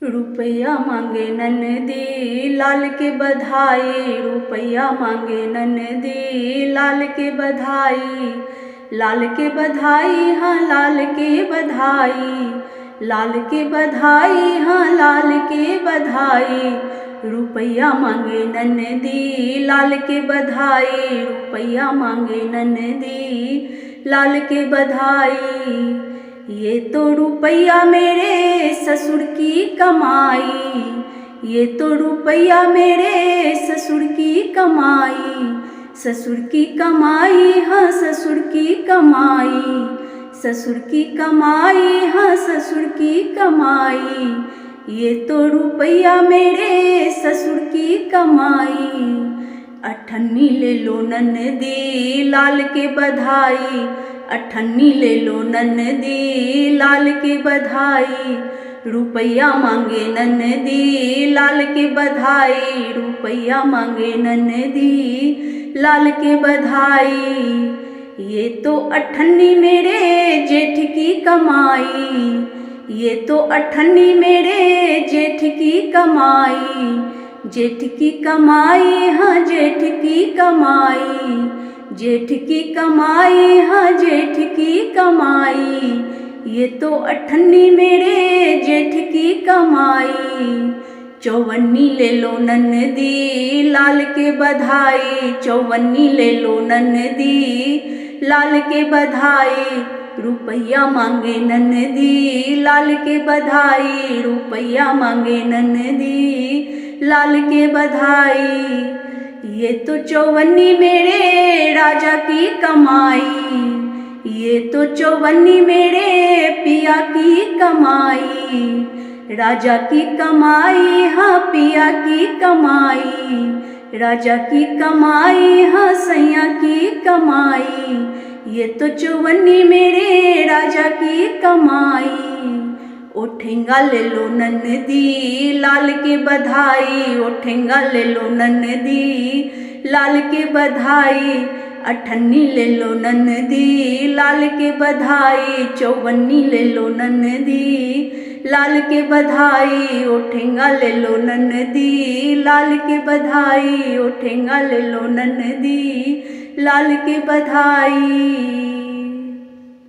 रुपया मांगे ननदी लाल के बधाई, रुपया मांगे ननदी लाल के बधाई। लाल के बधाई हाँ लाल के बधाई, लाल के बधाई हाँ लाल के बधाई। रुपया मांगे ननदी लाल के बधाई, रुपया मांगे ननदी लाल के बधाई। ये तो रुपया मेरे ससुर की कमाई, ये तो रुपया मेरे ससुर की कमाई। ससुर की कमाई हाँ ससुर की कमाई, ससुर की कमाई हाँ ससुर की कमाई। ये तो रुपया मेरे ससुर की कमाई। अठन्नी ले लो ननदी लाल के बधाई, अठन्नी ले लो ननदी लाल के बधाई। रुपया मांगे ननदी लाल के बधाई, रुपया मांगे ननदी लाल के बधाई। ये तो अठन्नी मेरे जेठ की कमाई, ये तो अठन्नी मेरे जेठ की कमाई। जेठ की कमाई हाँ जेठ की कमाई, जेठ की कमाई हाँ जेठ की कमाई। ये तो अठन्नी मेरे जेठ की कमाई। चौवन्नी ले लो ननदी लाल के बधाई, चौवन्नी ले लो ननदी लाल के बधाई। रुपया मांगे ननदी लाल के बधाई, रुपया मांगे ननदी लाल के बधाई। ये तो चौवन्नी मेरे राजा की कमाई, ये तो चौवन्नी मेरे पिया की कमाई। राजा की कमाई हाँ पिया की कमाई, राजा की कमाई हाँ सैया की कमाई। ये तो चौवन्नी मेरे राजा की कमाई। ओ ठेंगा ले लो ननदी लाल के बधाई, ओ ठेंगा ले लो ननदी लाल के बधाई। अठन्नी ले लो ननदी लाल के बधाई, चौवन्नी ले लो ननदी लाल के बधाई। ओ ठेंगा ले लो ननदी लाल के बधाई, ओ ठेंगा ले लो ननदी लाल के बधाई।